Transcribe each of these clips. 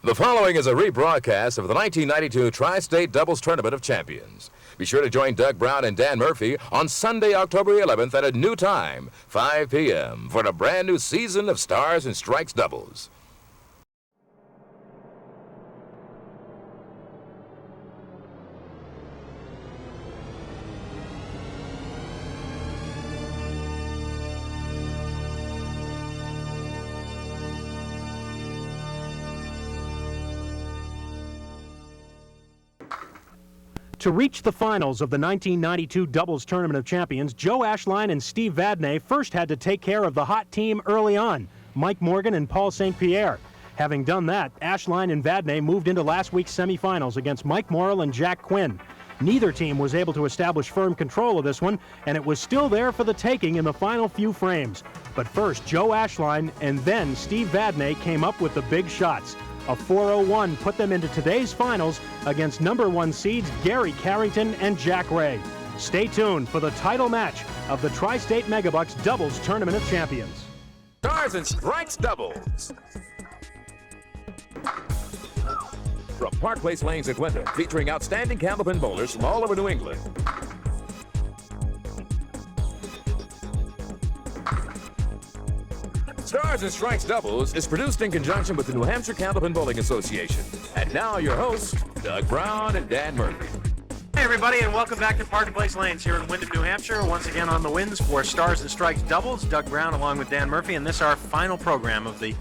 The following is a rebroadcast of the 1992 Tri-State Doubles Tournament of Champions. Be sure to join Doug Brown and Dan Murphy on Sunday, October 11th at a new time, 5 p.m., for a brand new season of Stars and Strikes Doubles. To reach the finals of the 1992 Doubles Tournament of Champions, Joe Ashline and Steve Vadney first had to take care of the hot team early on, Mike Morgan and Paul St. Pierre. Having done that, Ashline and Vadney moved into last week's semifinals against Mike Morrill and Jack Quinn. Neither team was able to establish firm control of this one, and it was still there for the taking in the final few frames. But first, Joe Ashline and then Steve Vadney came up with the big shots. A 401 put them into today's finals against #1 seeds Gary Carrington and Jack Ray. Stay tuned for the title match of the Tri-State Megabucks Doubles Tournament of Champions. Stars and Strikes Doubles. From Park Place Lanes at Windham, featuring outstanding Candlepin bowlers from all over New England. Stars and Strikes Doubles is produced in conjunction with the New Hampshire Candlepin Bowling Association. And now your hosts, Doug Brown and Dan Murphy. Hey everybody, and welcome back to Park Place Lanes here in Windham, New Hampshire. Once again on the winds for Stars and Strikes Doubles. Doug Brown along with Dan Murphy, and this is our final program of the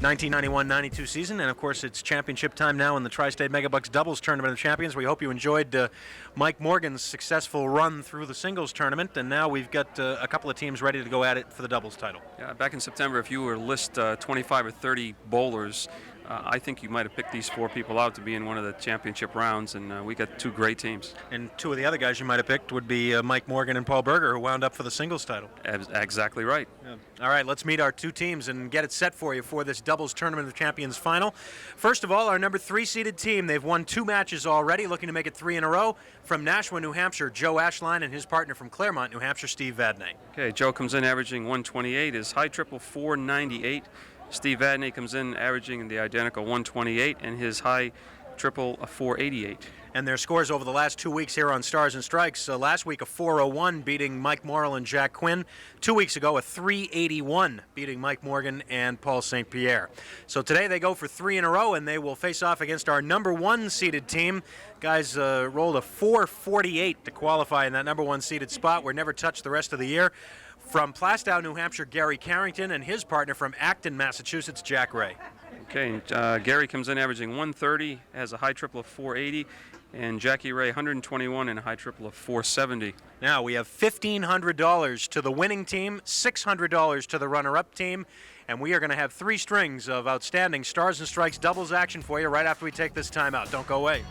1991-92 season, and of course it's championship time now in the Tri-State Megabucks Doubles Tournament of Champions. We hope you enjoyed Mike Morgan's successful run through the singles tournament, and now we've got a couple of teams ready to go at it for the doubles title. Yeah, back in September, if you were to list 25 or 30 bowlers, I think you might have picked these 4 people out to be in one of the championship rounds, and we got 2 great teams. And 2 of the other guys you might have picked would be Mike Morgan and Paul Berger, who wound up for the singles title. Exactly right. Yeah. All right, let's meet our 2 teams and get it set for you for this Doubles Tournament of Champions final. First of all, our #3 seeded team. They've won 2 matches already, looking to make it 3 in a row. From Nashua, New Hampshire, Joe Ashline, and his partner from Claremont, New Hampshire, Steve Vadney. Okay, Joe comes in averaging 128, his high triple 498. Steve Vadney comes in averaging the identical 128 and his high triple a 488. And their scores over the last 2 weeks here on Stars and Strikes. Last week a 401 beating Mike Morrill and Jack Quinn. 2 weeks ago a 381 beating Mike Morgan and Paul St. Pierre. So today they go for 3 in a row, and they will face off against our #1 seeded team. Guys rolled a 448 to qualify in that #1 seeded spot. We're never touched the rest of the year. From Plaistow, New Hampshire, Gary Carrington, and his partner from Acton, Massachusetts, Jack Ray. Okay, Gary comes in averaging 130, has a high triple of 480, and Jackie Ray 121 and a high triple of 470. Now we have $1,500 to the winning team, $600 to the runner-up team, and we are going to have 3 strings of outstanding Stars and Strikes doubles action for you right after we take this time out. Don't go away.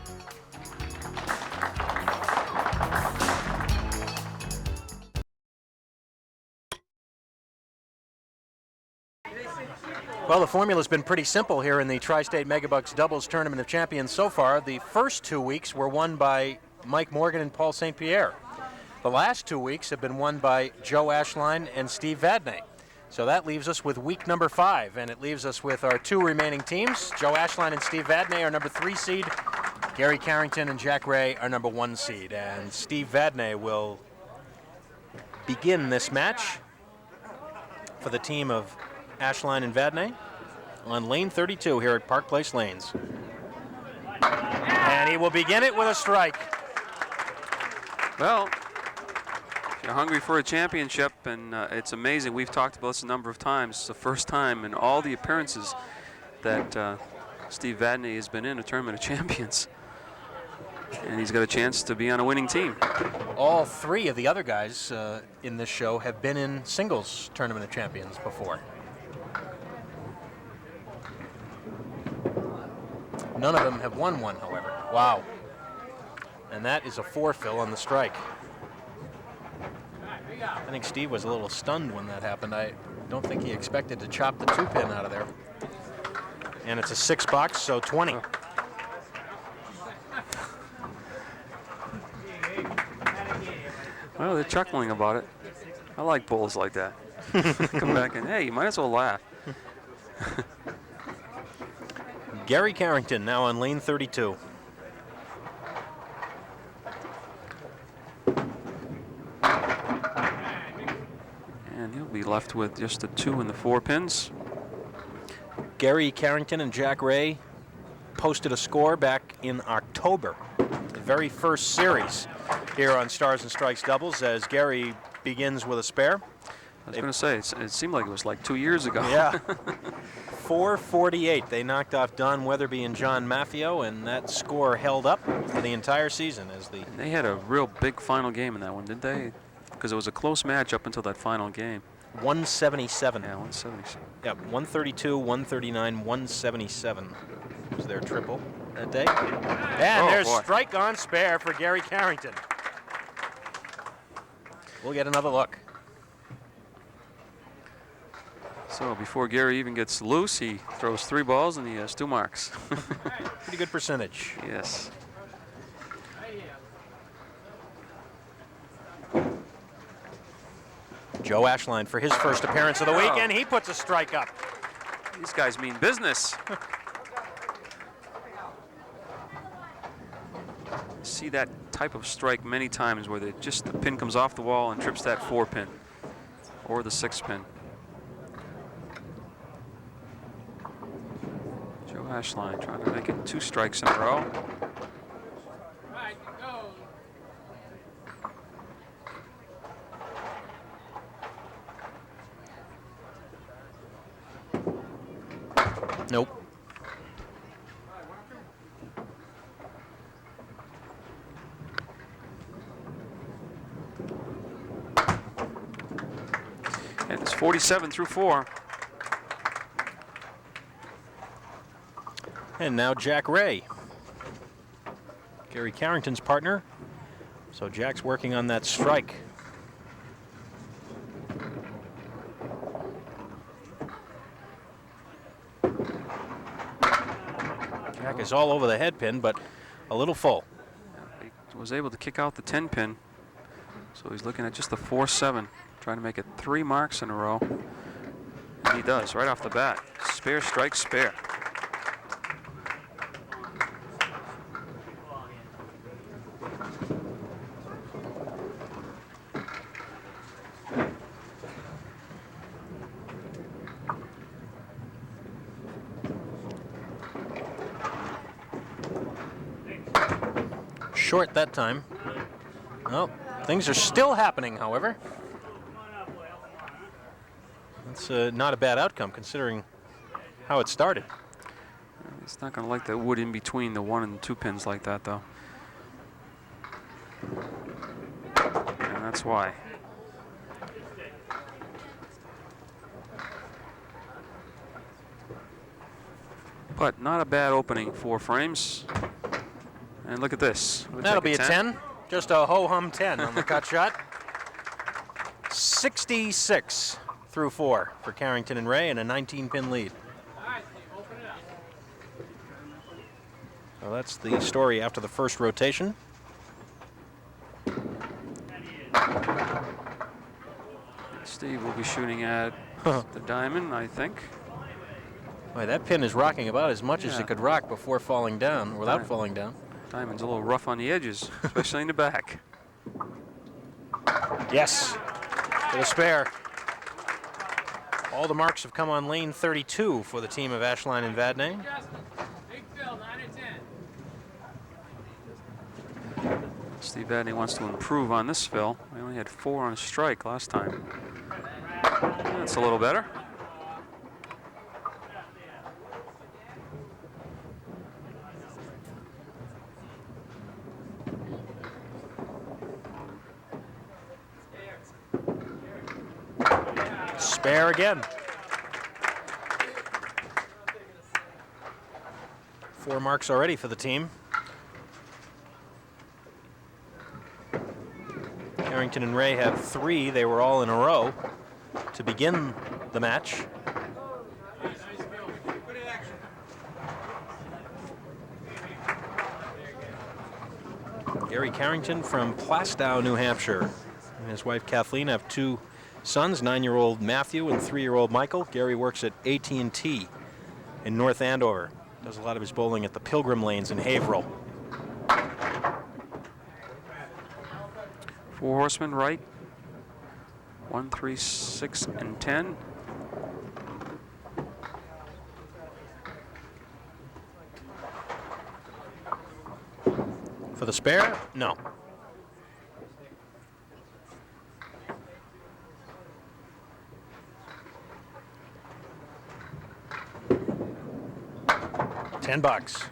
Well, the formula's been pretty simple here in the Tri-State Megabucks Doubles Tournament of Champions so far. The first 2 weeks were won by Mike Morgan and Paul St. Pierre. The last 2 weeks have been won by Joe Ashline and Steve Vadney. So that leaves us with week #5, and it leaves us with our 2 remaining teams. Joe Ashline and Steve Vadney are #3 seed. Gary Carrington and Jack Ray are #1 seed. And Steve Vadney will begin this match for the team of Ashline and Vadney on lane 32 here at Park Place Lanes. And he will begin it with a strike. Well, if you're hungry for a championship, and it's amazing, we've talked about this a number of times. It's the first time in all the appearances that Steve Vadney has been in a Tournament of Champions. And he's got a chance to be on a winning team. All 3 of the other guys in this show have been in singles Tournament of Champions before. None of them have won one, however. Wow. And that is a 4-fill on the strike. I think Steve was a little stunned when that happened. I don't think he expected to chop the 2-pin out of there. And it's a 6 box, so 20. Well, they're chuckling about it. I like bowls like that. Come back and, hey, you might as well laugh. Gary Carrington now on lane 32. And he'll be left with just the 2 and the 4 pins. Gary Carrington and Jack Ray posted a score back in October, the very first series here on Stars and Strikes doubles, as Gary begins with a spare. I was going to say, it seemed like it was like 2 years ago. Yeah. 448. They knocked off Don Weatherby and John Maffio, and that score held up for the entire season. And they had a real big final game in that one, didn't they? Because it was a close match up until that final game. 177. Yeah, 177. Yep, 132, 139, 177 was their triple that day. And there's strike on spare for Gary Carrington. We'll get another look. So before Gary even gets loose, he throws 3 balls and he has 2 marks. Pretty good percentage. Yes. Joe Ashline for his first appearance of the weekend. He puts a strike up. These guys mean business. See that type of strike many times where the pin comes off the wall and trips that 4 pin or the 6 pin. Joe Ashline trying to make it 2 strikes in a row. Nope. And it's 47 through 4. And now Jack Ray, Gary Carrington's partner. So Jack's working on that strike. Jack is all over the head pin, but a little full. He was able to kick out the 10 pin. So he's looking at just the 4-7, trying to make it 3 marks in a row. And he does right off the bat. Spare, strike, spare. Short that time. Well, things are still happening, however. That's not a bad outcome considering how it started. It's not going to like that wood in between the 1 and 2 pins like that, though. And that's why. But not a bad opening, 4 frames. And look at this. That'll be a 10. Just a ho-hum 10 on the cut shot. 66 through 4 for Carrington and Ray, and a 19-pin lead. So that's the story after the first rotation. Steve will be shooting at the diamond, I think. Boy, that pin is rocking about as much as it could rock before falling down, or without falling down. Diamond's a little rough on the edges, especially in the back. Yes, for the spare. All the marks have come on lane 32 for the team of Ashline and Vadney. Steve Vadney wants to improve on this fill. We only had 4 on a strike last time. That's a little better. Spare again. 4 marks already for the team. Carrington and Ray have 3. They were all in a row to begin the match. Gary Carrington from Plaistow, New Hampshire, and his wife Kathleen have 2 sons, 9-year-old Matthew and 3-year-old Michael. Gary works at AT&T in North Andover. Does a lot of his bowling at the Pilgrim Lanes in Haverhill. 4 horsemen right. 1, 3, 6, and 10. For the spare? No. $10.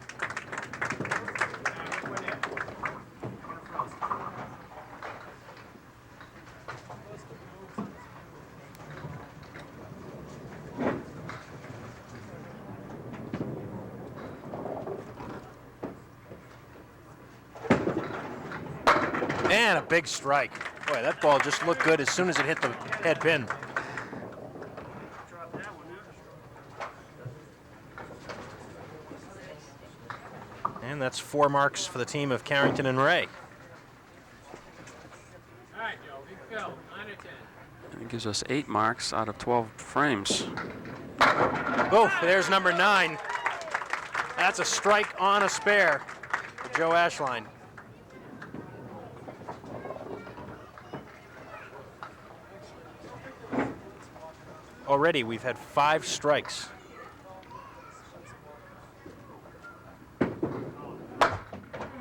And a big strike. Boy, that ball just looked good as soon as it hit the head pin. And that's 4 marks for the team of Carrington and Ray. All right, Joe, big Phil, 9 or 10. And it gives us 8 marks out of 12 frames. Oh, there's number 9. That's a strike on a spare for Joe Ashline. Already we've had 5 strikes.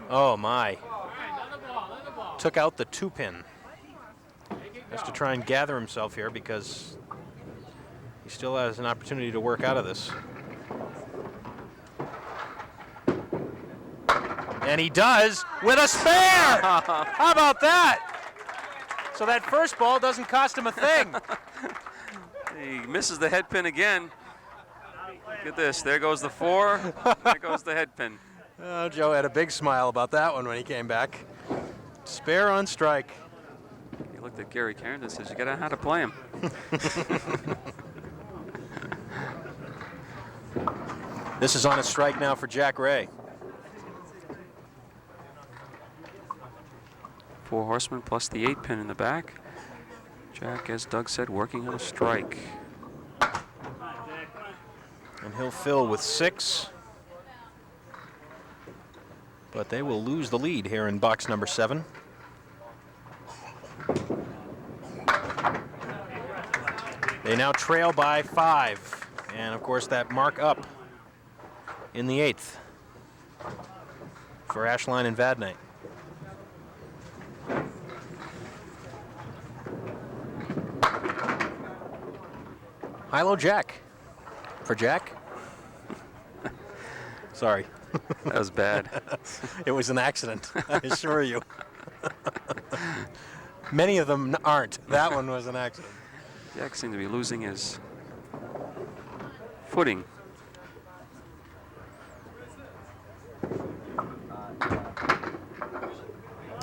Oh my. All right, another ball. Took out the 2-pin. Has to try and gather himself here because he still has an opportunity to work out of this. And he does with a spare! How about that? So that first ball doesn't cost him a thing. He misses the head pin again. Look at this. There goes the 4. There goes the head pin. Oh, Joe had a big smile about that one when he came back. Spare on strike. He looked at Gary Carrington and says, you got to know how to play him. This is on a strike now for Jack Ray. 4 horsemen plus the 8 pin in the back. Jack, as Doug said, working on a strike. And he'll fill with 6. But they will lose the lead here in box number 7. They now trail by 5. And of course that mark up in the 8th for Ashline and Vadney. High-low Jack. For Jack? Sorry. That was bad. It was an accident, I assure you. Many of them aren't. That one was an accident. Jack seemed to be losing his footing.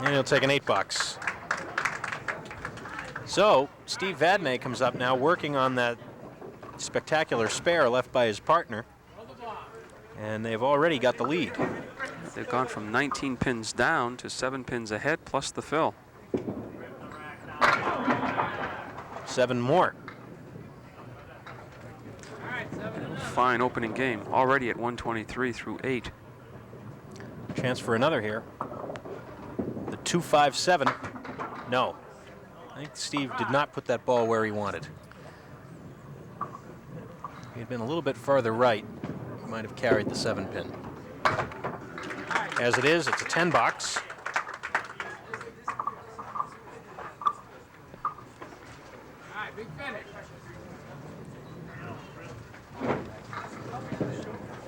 And he'll take an 8-box. So Steve Vadney comes up now, working on that spectacular spare left by his partner. And they've already got the lead. They've gone from 19 pins down to 7 pins ahead, plus the fill. 7 more. Fine opening game, already at 123 through 8. Chance for another here. The 2-5-7. No. I think Steve did not put that ball where he wanted. If he had been a little bit farther right, he might have carried the 7-pin. As it is, it's a 10-box. Big finish.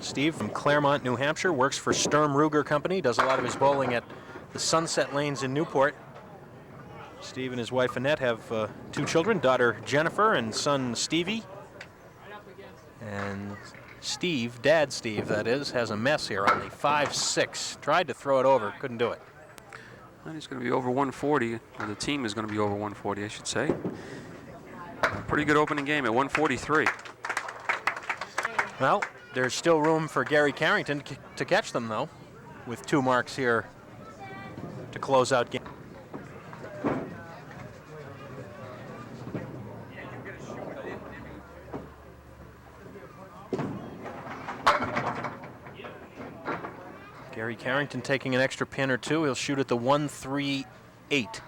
Steve from Claremont, New Hampshire, works for Sturm Ruger Company, does a lot of his bowling at the Sunset Lanes in Newport. Steve and his wife Annette have 2 children, daughter Jennifer and son Stevie. And Steve, Dad Steve that is, has a mess here on the 5-6. Tried to throw it over, couldn't do it. And he's going to be over 140, or the team is going to be over 140, I should say. Pretty good opening game at 143. Well, there's still room for Gary Carrington to catch them, though, with 2 marks here to close out game. Gary Carrington taking an extra pin or two. He'll shoot at the 138.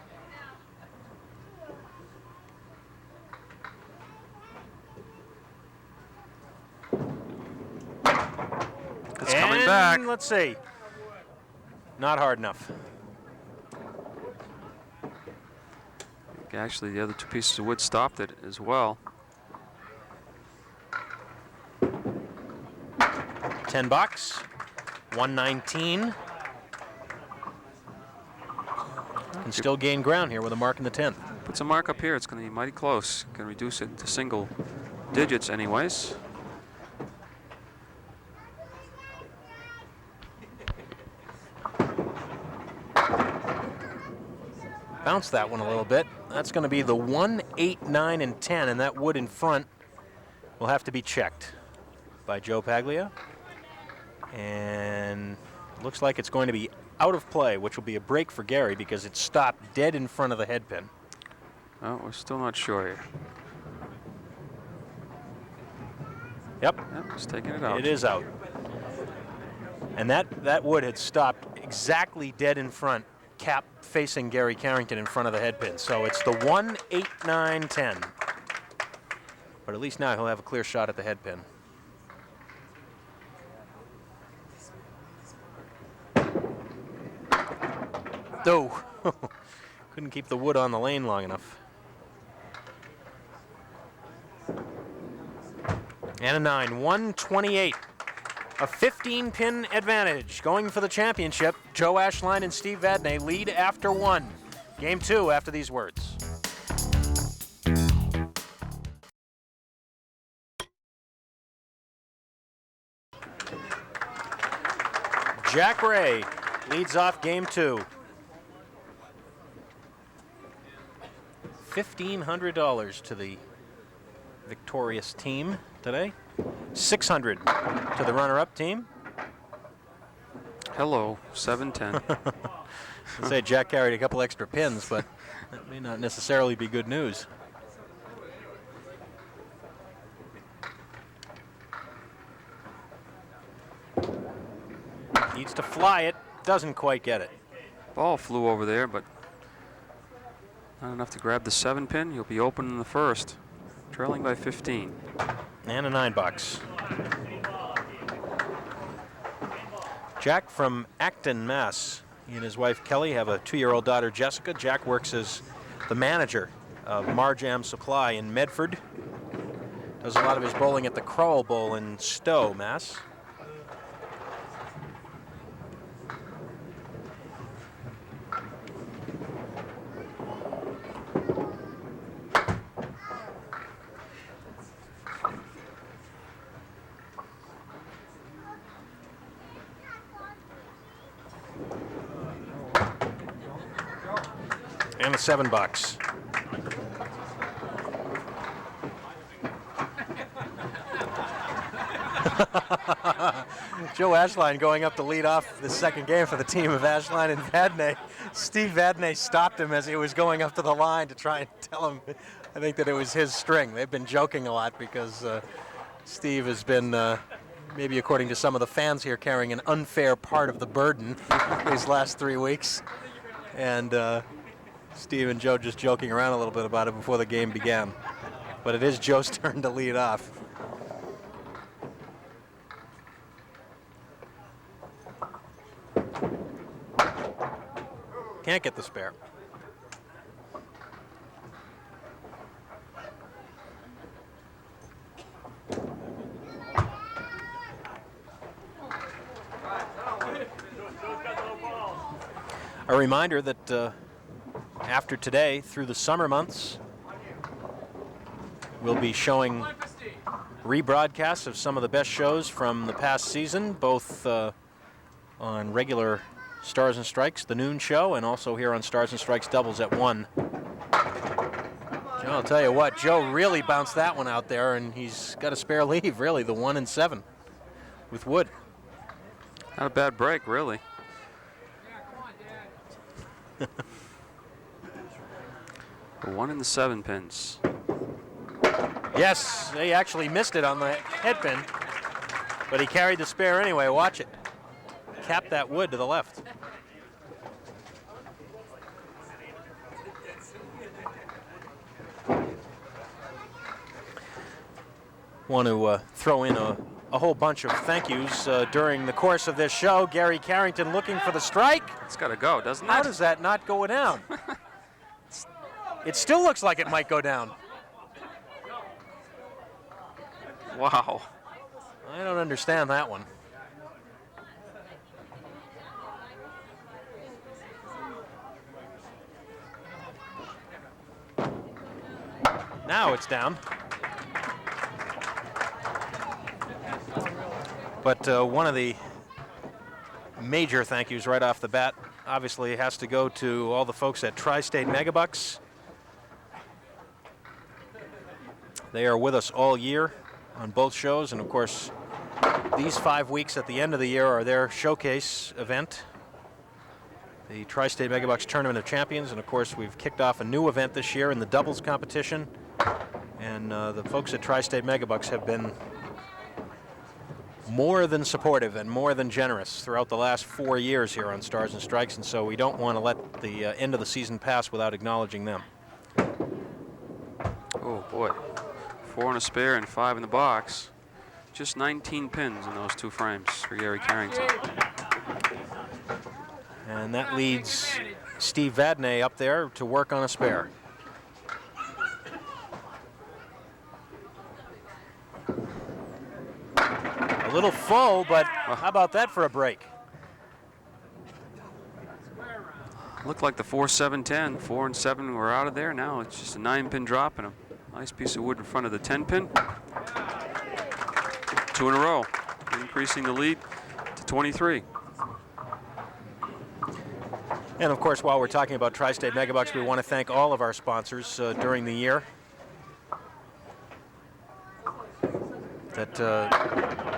It's coming back. Let's see. Not hard enough. Actually, the other two pieces of wood stopped it as well. $10, 119. Can still gain ground here with a mark in the 10th. Puts a mark up here. It's going to be mighty close. Can reduce it to single digits, anyways. Bounce that one a little bit. That's going to be the 1, 8, 9, and 10, and that wood in front will have to be checked by Joe Paglia. And looks like it's going to be out of play, which will be a break for Gary because it stopped dead in front of the head pin. Oh, we're still not sure here. Yep. Yep, he's taking it out. It is out. And that wood had stopped exactly dead in front, cap facing Gary Carrington in front of the head pin. So it's the 1, 8, 9, 10. But at least now he'll have a clear shot at the head pin. Oh, couldn't keep the wood on the lane long enough. And a 9, 128. A 15-pin advantage. Going for the championship, Joe Ashline and Steve Vadney lead after 1. Game 2 after these words. Jack Ray leads off game 2. $1,500 to the victorious team today. $600 to the runner-up team. Hello, 710. I'd say Jack carried a couple extra pins, but that may not necessarily be good news. Needs to fly it, doesn't quite get it. Ball flew over there, but not enough to grab the 7-pin. You'll be open in the first, trailing by 15. And a $9. Jack from Acton, Mass. He and his wife Kelly have a 2-year-old daughter, Jessica. Jack works as the manager of Marjam Supply in Medford. Does a lot of his bowling at the Crowell Bowl in Stowe, Mass. And a $7. Joe Ashline going up to lead off the second game for the team of Ashline and Vadney. Steve Vadney stopped him as he was going up to the line to try and tell him, I think, that it was his string. They've been joking a lot because Steve has been, maybe according to some of the fans here, carrying an unfair part of the burden these last 3 weeks. And Steve and Joe just joking around a little bit about it before the game began. But it is Joe's turn to lead off. Can't get the spare. A reminder that after today, through the summer months, we'll be showing rebroadcasts of some of the best shows from the past season, both on regular Stars and Strikes, the noon show, and also here on Stars and Strikes doubles at 1. Joe, I'll tell you what, Joe really bounced that one out there, and he's got a spare leave, really, the 1 and 7 with wood. Not a bad break, really. The 1 and the 7 pins. Yes, they actually missed it on the head pin, but he carried the spare anyway. Watch it. cap that wood to the left. Want to throw in a whole bunch of thank yous during the course of this show. Gary Carrington looking for the strike. It's got to go, doesn't it? How does that not go down? It still looks like it might go down. Wow. I don't understand that one. Now it's down. But one of the major thank yous right off the bat obviously has to go to all the folks at Tri-State Megabucks. They are with us all year on both shows, and of course these 5 weeks at the end of the year are their showcase event, the Tri-State Megabucks Tournament of Champions. And of course we've kicked off a new event this year in the doubles competition, and the folks at Tri-State Megabucks have been more than supportive and more than generous throughout the last 4 years here on Stars and Strikes, and so we don't want to let the end of the season pass without acknowledging them. Oh boy, 4 in a spare and 5 in the box. Just 19 pins in those 2 frames for Gary Carrington. And that leads Steve Vadney up there to work on a spare. A little full, but how about that for a break? Looked like the 4-7-10, 4 and 7 were out of there. Now it's just a 9-pin drop and a nice piece of wood in front of the 10-pin. 2 in a row, increasing the lead to 23. And of course, while we're talking about Tri-State Megabucks, we want to thank all of our sponsors during the year that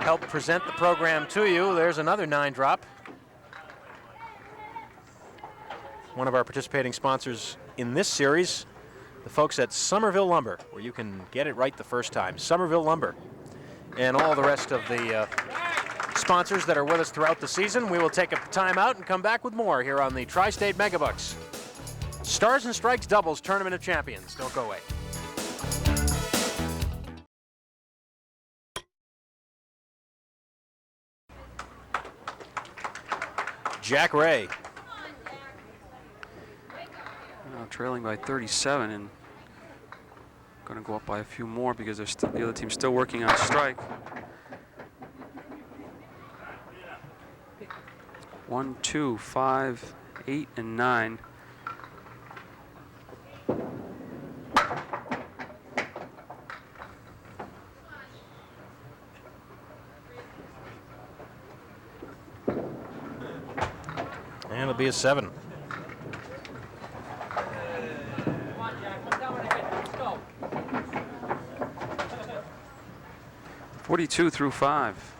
helped present the program to you. There's another 9-drop. One of our participating sponsors in this series, the folks at Somerville Lumber, where you can get it right the first time. Somerville Lumber. And all the rest of the sponsors that are with us throughout the season. We will take a time out and come back with more here on the Tri-State Megabucks Stars and Strikes Doubles Tournament of Champions. Don't go away. Jack Ray. Now trailing by 37 and going to go up by a few more because the other team's still working on a strike. 1, 2, 5, 8, and 9. And it'll be a 7. 42 through 5.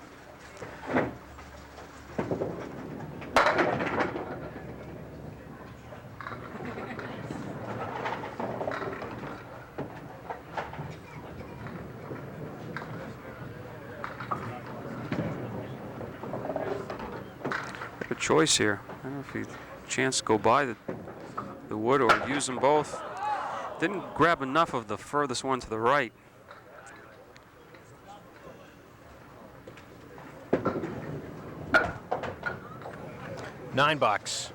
Good choice here. I don't know if he chance to go by the wood or use them both. Didn't grab enough of the furthest one to the right. $9.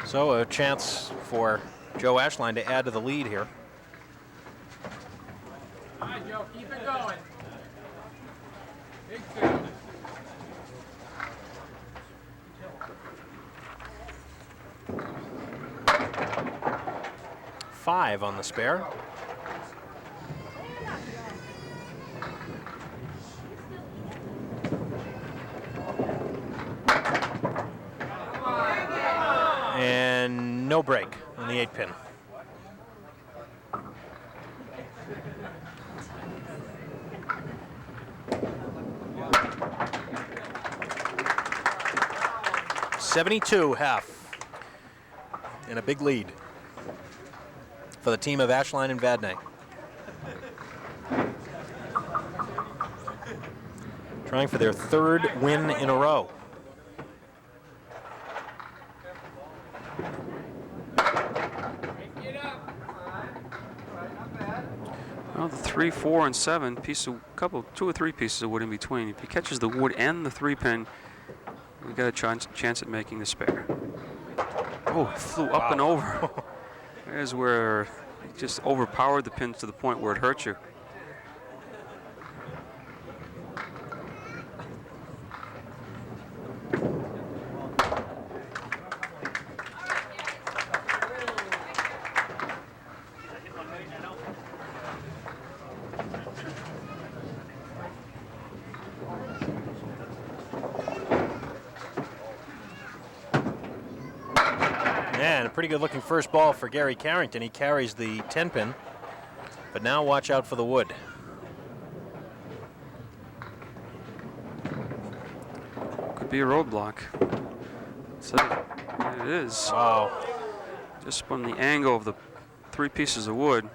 So a chance for Joe Ashline to add to the lead here. All right, Joe, keep it going. Big field. 5 on the spare. And no break on the 8-pin. $72 half. And a big lead for the team of Ashline and Vadney. Trying for their 3rd win in a row. Well, the 3, 4, and 7 two or three pieces of wood in between. If he catches the wood and the 3-pin, we got a chance at making the spare. Oh, it flew up and over. There's where it just overpowered the pins to the point where it hurt you. And a pretty good looking first ball for Gary Carrington. He carries the 10-pin, but now watch out for the wood. Could be a roadblock. So it is. Wow. Just from the angle of the 3 pieces of wood.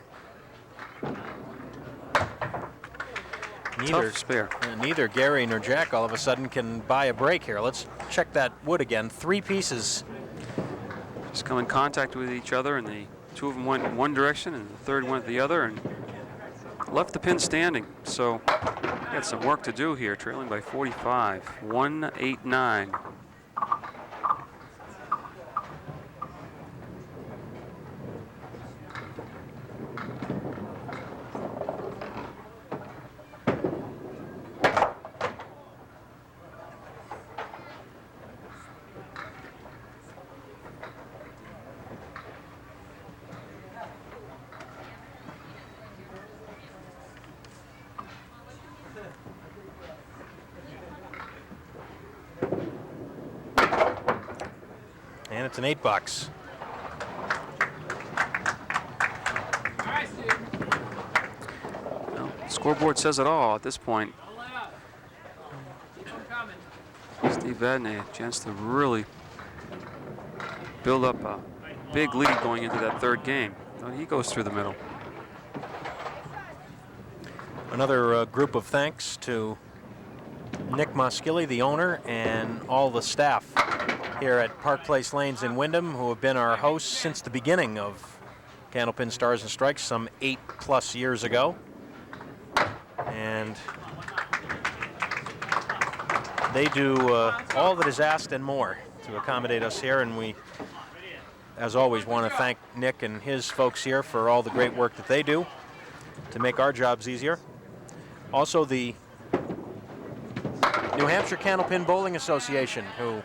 Tough spare. Neither Gary nor Jack all of a sudden can buy a break here. Let's check that wood again. 3 pieces. Just come in contact with each other, and the 2 of them went in one direction and the 3rd went the other, and left the pin standing. So got some work to do here, trailing by 45, 1-8-9. And it's an 8-box. Well, the scoreboard says it all at this point. Steve Vadney, a chance to really build up a big lead going into that 3rd game. He goes through the middle. Another group of thanks to Nick Moskilly, the owner, and all the staff here at Park Place Lanes in Windham, who have been our hosts since the beginning of Candlepin Stars and Strikes some 8+ years ago. And they do all that is asked and more to accommodate us here, and we, as always, want to thank Nick and his folks here for all the great work that they do to make our jobs easier. Also, the New Hampshire Candlepin Bowling Association, who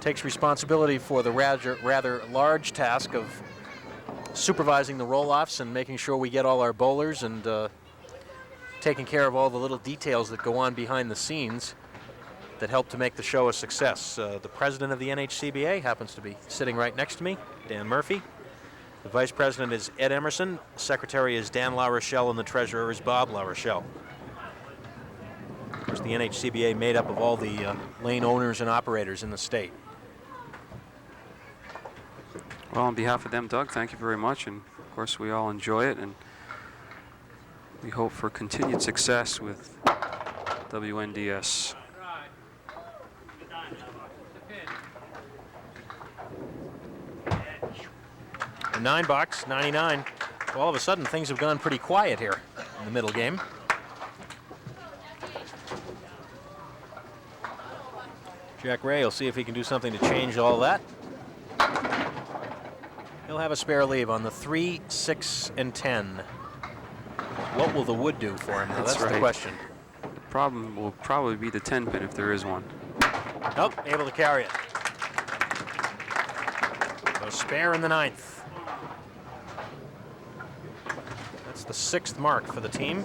takes responsibility for the rather large task of supervising the roll-offs and making sure we get all our bowlers, and taking care of all the little details that go on behind the scenes that help to make the show a success. The president of the NHCBA happens to be sitting right next to me, Dan Murphy. The vice president is Ed Emerson, secretary is Dan LaRochelle, and the treasurer is Bob LaRochelle. Of course, the NHCBA made up of all the lane owners and operators in the state. Well, on behalf of them, Doug, thank you very much. And of course, we all enjoy it, and we hope for continued success with WNDS. A 9-box, 99. Well, all of a sudden, things have gone pretty quiet here in the middle game. Jack Ray will see if he can do something to change all that. He'll have a spare leave on the 3, 6, and 10. What will the wood do for him? Now, that's right. The question. The problem will probably be the 10-pin if there is one. Nope, able to carry it. So spare in the 9th. That's the 6th mark for the team.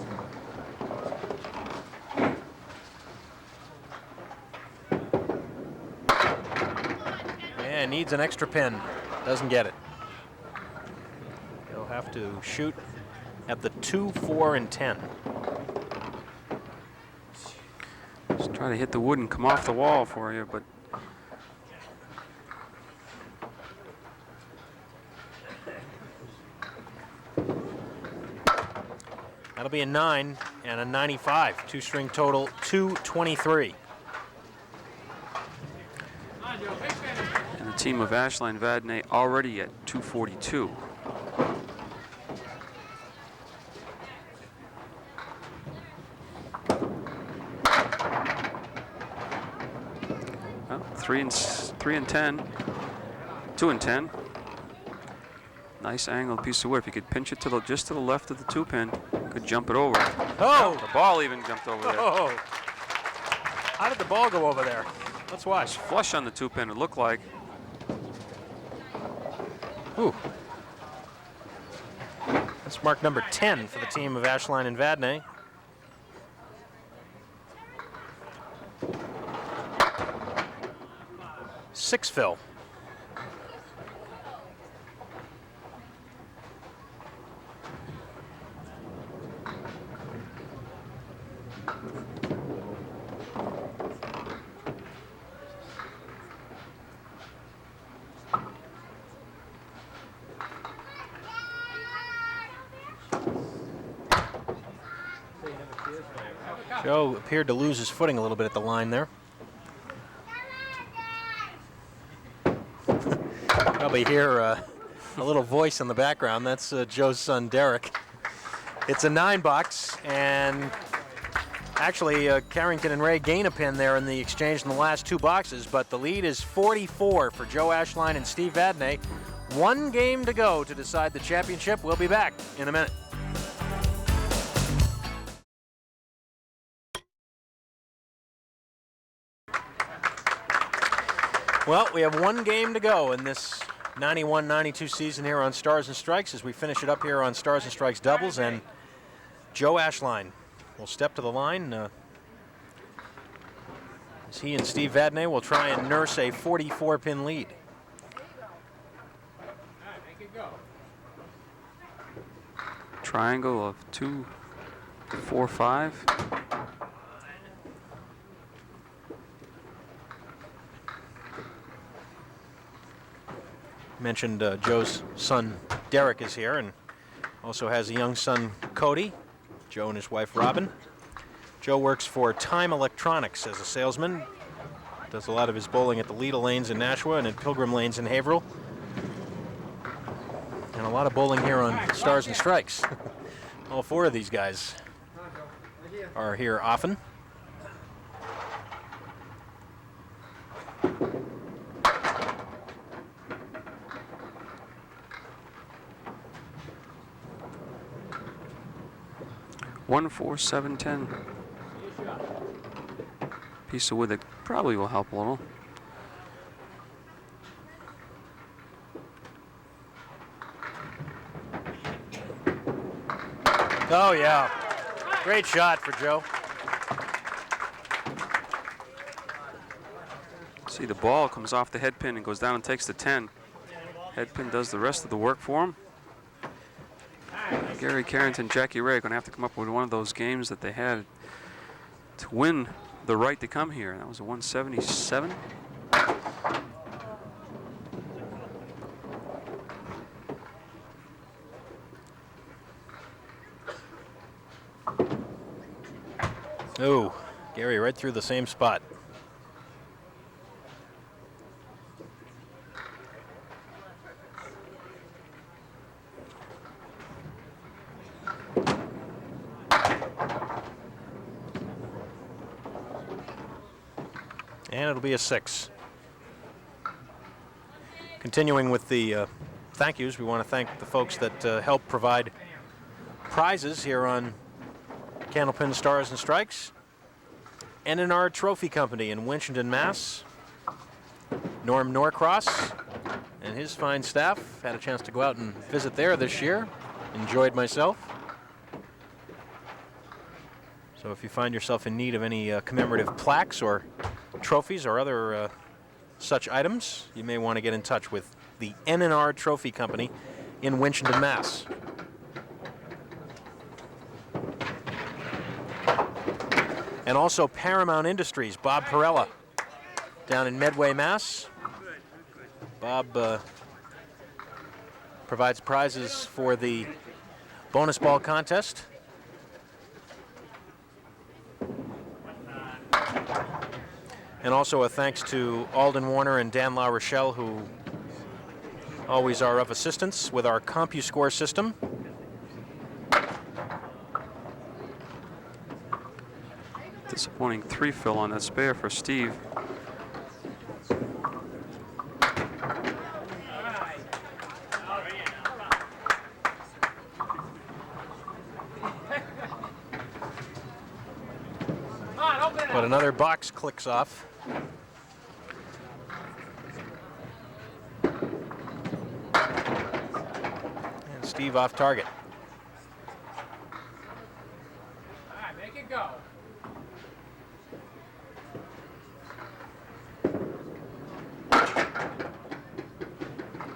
And needs an extra pin. Doesn't get it. He'll have to shoot at the 2, 4, and 10. Just try to hit the wood and come off the wall for you, but that'll be a 9 and a 95. 2-string total, 223. and the team of Ashline Vadney already at 242. 3 and 10, 2 and 10. Nice angled piece of wood. If you could pinch it to just to the left of the 2-pin, could jump it over. Oh! The ball even jumped over there. Oh! How did the ball go over there? Let's watch. Flush on the 2-pin, it looked like. Ooh. That's mark number 10 for the team of Ashline and Vadney. Six fill. Joe appeared to lose his footing a little bit at the line there. Probably hear a little voice in the background. That's Joe's son, Derek. It's a 9-box, and actually Carrington and Ray gain a pin there in the exchange in the last 2 boxes, but the lead is 44 for Joe Ashline and Steve Vadney. 1 game to go to decide the championship. We'll be back in a minute. Well, we have 1 game to go in this 91-92 season here on Stars and Strikes as we finish it up here on Stars and Strikes doubles, and Joe Ashline will step to the line as he and Steve Vadney will try and nurse a 44-pin lead. Triangle of 2, 4, 5. Mentioned Joe's son Derek is here, and also has a young son Cody, Joe and his wife Robin. Joe works for Time Electronics as a salesman, does a lot of his bowling at the Leda Lanes in Nashua and at Pilgrim Lanes in Haverhill, and a lot of bowling here on Stars and Strikes. All 4 of these guys are here often. One, 4, 7, 10. Piece of wood that probably will help a little. Oh yeah, great shot for Joe. See, the ball comes off the head pin and goes down and takes the 10. Head pin does the rest of the work for him. Gary Carrington, Jackie Ray are going to have to come up with one of those games that they had to win the right to come here. That was a 177. Oh, Gary right through the same spot. And it'll be a 6. Continuing with the thank yous, we want to thank the folks that help provide prizes here on Candlepin Stars and Strikes. N&R Trophy Company in Winchendon, Mass. Norm Norcross and his fine staff. Had a chance to go out and visit there this year. Enjoyed myself. So if you find yourself in need of any commemorative plaques or trophies or other such items, you may want to get in touch with the N&R Trophy Company in Winchendon, Mass. And also Paramount Industries, Bob Perella, down in Medway, Mass. Bob provides prizes for the bonus ball contest. And also a thanks to Alden Warner and Dan La Rochelle, who always are of assistance with our CompuScore system. Disappointing 3 fill on that spare for Steve. But another box clicks off. And Steve off target. All right, make it go.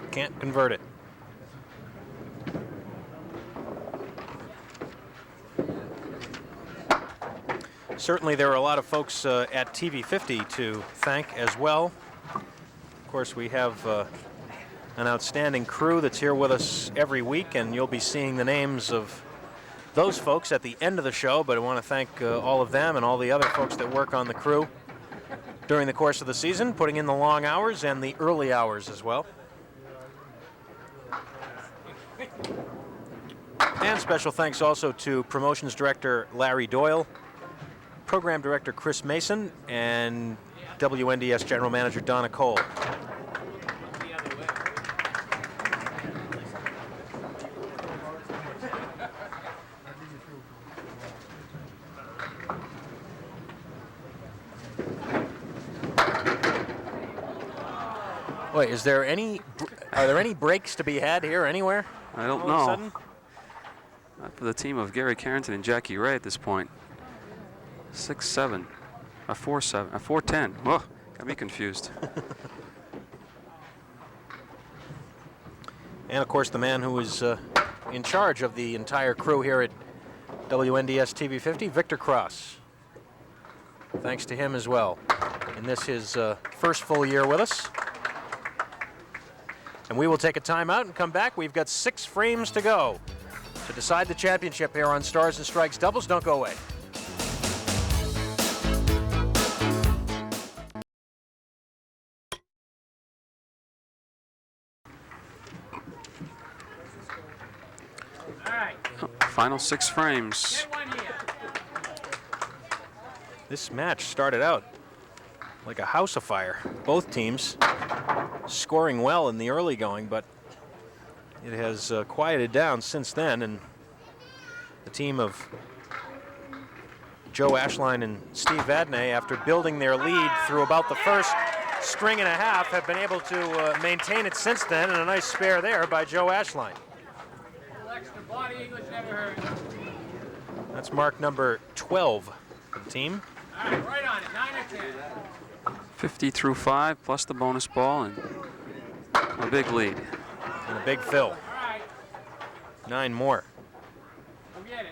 Can't convert it. Certainly there are a lot of folks at TV50 to thank as well. Of course, we have an outstanding crew that's here with us every week, and you'll be seeing the names of those folks at the end of the show, but I want to thank all of them and all the other folks that work on the crew during the course of the season, putting in the long hours and the early hours as well. And special thanks also to Promotions Director Larry Doyle, Program Director Chris Mason, and WNDS General Manager Donna Cole. Wait, are there any breaks to be had here anywhere? I don't all of a know. sudden? Not for the team of Gary Carrington and Jackie Ray at this point. 6-7, a 4-7, a 4-10. Oh, got me confused. And of course, the man who is in charge of the entire crew here at WNDS TV50, Victor Cross. Thanks to him as well. And this is his first full year with us. And we will take a timeout and come back. We've got 6 frames to go to decide the championship here on Stars and Strikes Doubles. Don't go away. All right, Final 6 frames. get one here. This match started out like a house of fire. Both teams scoring well in the early going, but it has quieted down since then, and the team of Joe Ashline and Steve Vadney, after building their lead through about the first string and a half, have been able to maintain it since then, and a nice spare there by Joe Ashline. Extra body English never heard. That's mark number 12 for the team. All right, right on it, 9 or 10. 50 through 5 plus the bonus ball and a big lead. And a big fill. All right, 9 more. go get it.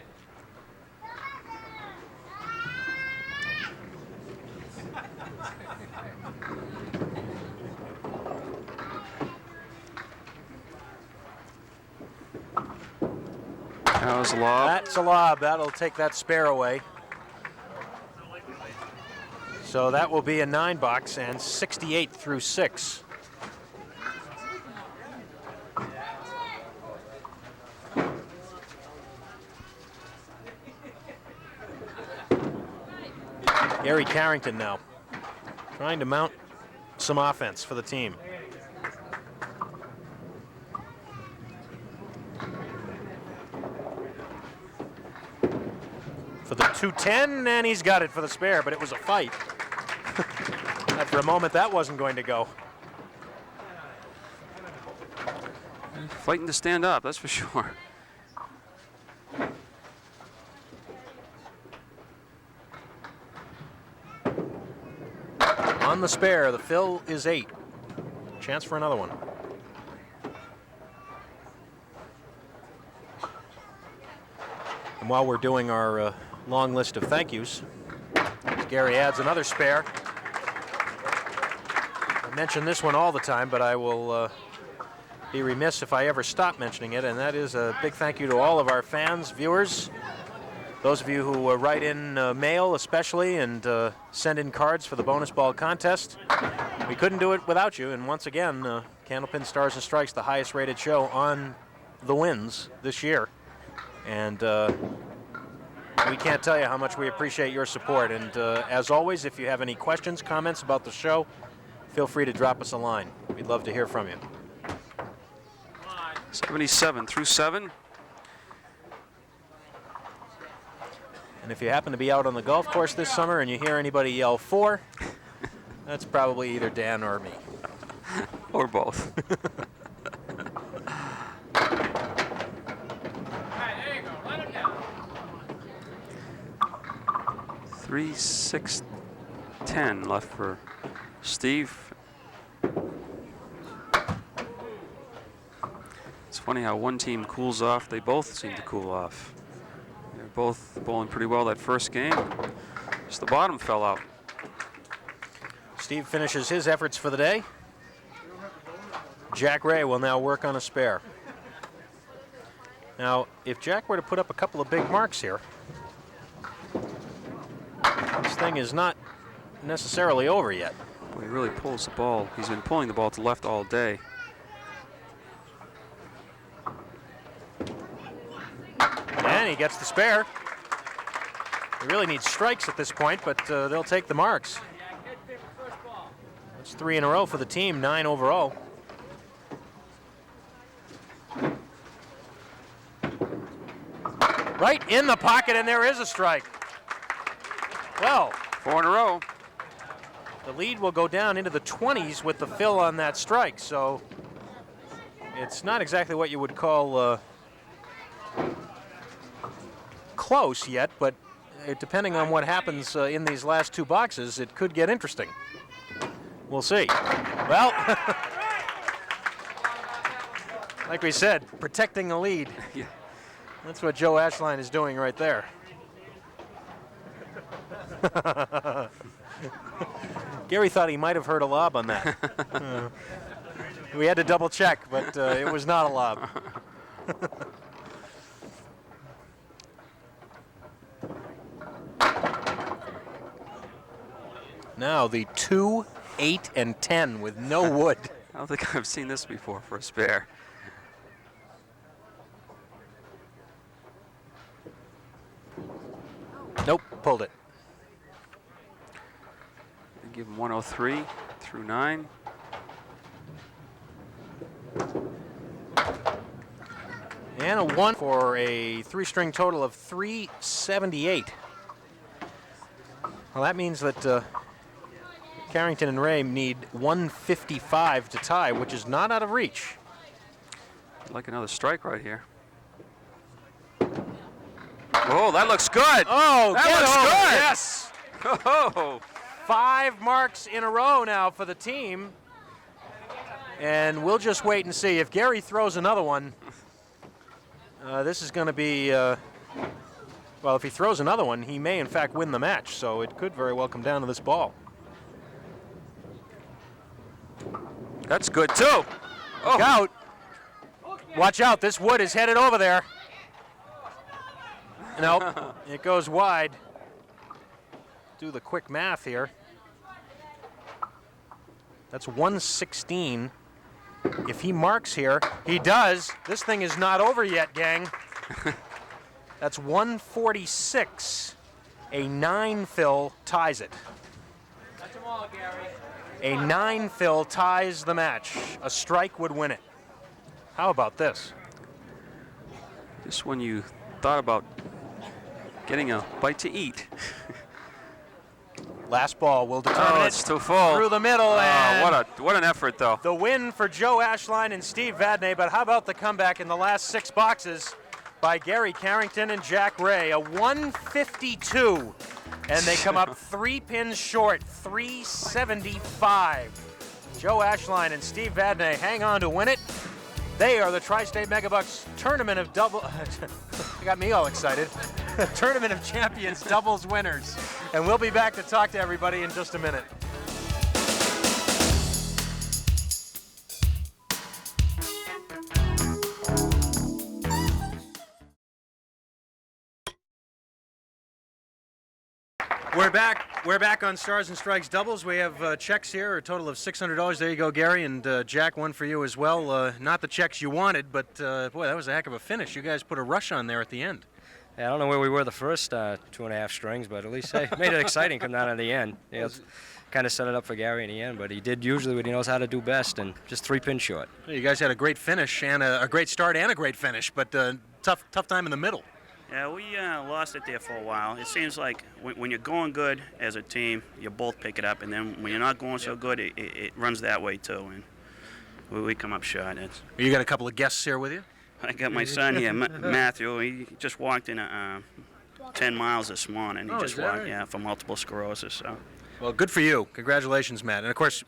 That was a lob. That's a lob. That'll take that spare away. So that will be a 9 box and 68 through 6. Gary Carrington now trying to mount some offense for the team. For the 210, and he's got it for the spare, but it was a fight. After a moment, that wasn't going to go. Fighting to stand up, that's for sure. On the spare, the fill is 8. Chance for another one. And while we're doing our long list of thank yous, Gary adds another spare. I mention this one all the time, but I will be remiss if I ever stop mentioning it, and that is a big thank you to all of our fans, viewers, those of you who write in mail especially and send in cards for the bonus ball contest. We couldn't do it without you, and once again, Candlepin Stars and Strikes, the highest rated show on the wins this year. And we can't tell you how much we appreciate your support. And as always, if you have any questions, comments about the show, feel free to drop us a line. We'd love to hear from you. 77 through 7. And if you happen to be out on the golf course this summer and you hear anybody yell 4, that's probably either Dan or me. Or both. All right, there you go. Let him down. 3, 6, 10 left for Steve. It's funny how one team cools off. They both seem to cool off. They're both bowling pretty well that first game. Just the bottom fell out. Steve finishes his efforts for the day. Jack Ray will now work on a spare. Now, if Jack were to put up a couple of big marks here, this thing is not necessarily over yet. Well, he really pulls the ball. He's been pulling the ball to left all day. And he gets the spare. He really needs strikes at this point, but they'll take the marks. That's 3 in a row for the team, 9 overall. Right in the pocket, and there is a strike. Well, 4 in a row. the lead will go down into the 20s with the fill on that strike, so it's not exactly what you would call close yet, but depending on what happens in these last 2 boxes, it could get interesting. We'll see. Well, like we said, protecting the lead. Yeah. That's what Joe Ashline is doing right there. Gary thought he might have heard a lob on that. We had to double check, but it was not a lob. Now the 2, 8, and 10 with no wood. I don't think I've seen this before for a spare. Nope, pulled it. They give him 103 through 9. And a 1 for a 3-string total of 378. Well, that means that Carrington and Ray need 155 to tie, which is not out of reach. I'd like another strike right here. Oh, that looks good. Oh, that get looks over. good. Yes. Oh, 5 marks in a row now for the team. And we'll just wait and see. If Gary throws another one, this is going to be, well, if he throws another one, he may in fact win the match. So it could very well come down to this ball. that's good too. Look out. Watch out, this wood is headed over there. Nope, it goes wide. Do the quick math here. That's 116. If he marks here, he does. This thing is not over yet, gang. That's 146. A 9 fill ties it. Touch them all, Gary. A 9 fill ties the match. A strike would win it. How about this? Just when you thought about getting a bite to eat. Last ball will determine Oh, it. it's too full. Through the middle. Oh, And what an effort, though. the win for Joe Ashline and Steve Vadney, but how about the comeback in the last 6 boxes by Gary Carrington and Jack Ray? A 152, and they come up 3 pins short, 375. Joe Ashline and Steve Vadney hang on to win it. They are the Tri-State Megabucks Tournament of Double. You got me all excited. Tournament of Champions doubles winners. And we'll be back to talk to everybody in just a minute. We're back on Stars and Strikes doubles. We have checks here, a total of $600. There you go, Gary, and Jack, one for you as well. Not the checks you wanted, but boy, that was a heck of a finish. You guys put a rush on there at the end. Yeah, I don't know where we were the first 2.5 strings, but at least they made it exciting come down to the end. You know, kind of set it up for Gary in the end, but he did usually what he knows how to do best, and just 3 pins short. You guys had a great finish and a great start and a great finish, but tough time in the middle. Yeah, we lost it there for a while. It seems like when you're going good as a team, you both pick it up, and then when you're not going so good, it runs that way too, and we come up short. You got a couple of guests here with you? I got my son here, Matthew. He just walked in 10 miles this morning. He just walked, for multiple sclerosis. So. Well, good for you. Congratulations, Matt. And of course,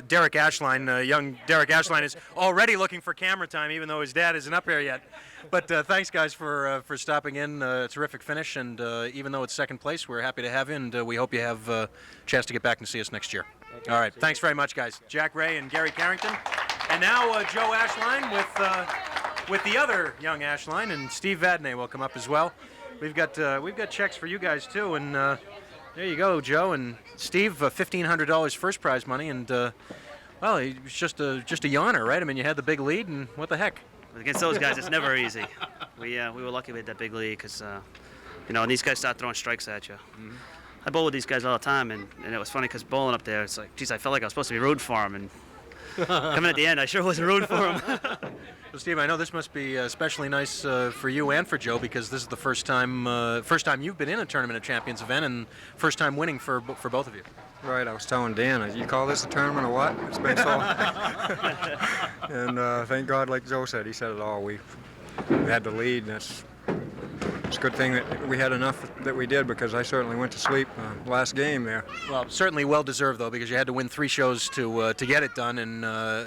Derek Ashline, young Derek Ashline, is already looking for camera time, even though his dad isn't up here yet. But thanks, guys, for stopping in. Terrific finish, and even though it's second place, we're happy to have you, and we hope you have a chance to get back and see us next year. All right, thanks very much, guys. Jack Ray and Gary Carrington, and now Joe Ashline with the other young Ashline, and Steve Vadney will come up as well. We've got checks for you guys too, and there you go, Joe and Steve. $1,500 first prize money, and well, he was just a yawner, right? I mean, you had the big lead, and what the heck? Against those guys, it's never easy. We were lucky with that big lead because when these guys start throwing strikes at you. Mm-hmm. I bowl with these guys all the time, and it was funny because bowling up there, it's like, geez, I felt like I was supposed to be rooting for him, and coming at the end, I sure wasn't rooting for him. Well, Steve, I know this must be especially nice for you and for Joe, because this is the first time you've been in a Tournament of Champions event, and first time winning for both of you. Right, I was telling Dan, you call this a tournament or what? It's been so. And thank God, like Joe said, he said it all. We had the lead, and it's a good thing that we had enough that we did, because I certainly went to sleep last game there. Well, certainly well deserved, though, because you had to win 3 shows to get it done. And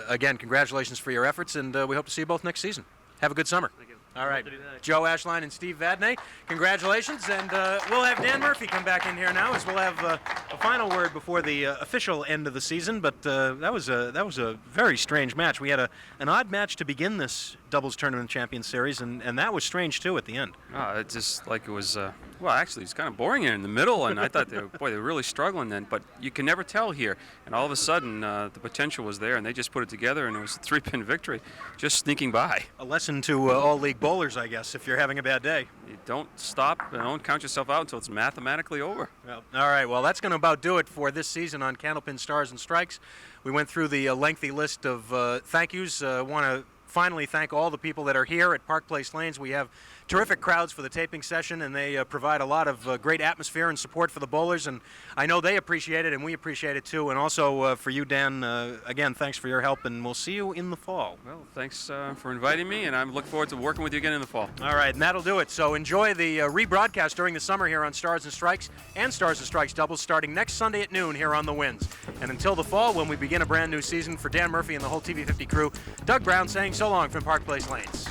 again, congratulations for your efforts, and we hope to see you both next season. Have a good summer. Thank you. All right, Joe Ashline and Steve Vadney, congratulations, and we'll have Dan Murphy come back in here now, as we'll have a final word before the official end of the season. But that was a very strange match. We had an odd match to begin this doubles tournament champion series, and that was strange too at the end. It's just like it was. Well, actually, it's kind of boring here in the middle, and I thought they were really struggling then. But you can never tell here. And all of a sudden, the potential was there, and they just put it together, and it was a 3-pin victory, just sneaking by. A lesson to all league bowlers, I guess, if you're having a bad day. You don't stop and don't count yourself out until it's mathematically over. Well, all right, well, that's going to about do it for this season on Candlepin Stars and Strikes. We went through the lengthy list of thank yous. Want to finally thank all the people that are here at Park Place Lanes. We have terrific crowds for the taping session, and they provide a lot of great atmosphere and support for the bowlers, and I know they appreciate it, and we appreciate it too. And also for you, Dan, again, thanks for your help, and we'll see you in the fall. Well, thanks for inviting me, and I look forward to working with you again in the fall. All right, and that'll do it. So enjoy the rebroadcast during the summer here on Stars and Strikes and Stars and Strikes doubles starting next Sunday at noon here on The Winds. And until the fall, when we begin a brand new season, for Dan Murphy and the whole TV50 crew, Doug Brown saying so long from Park Place Lanes.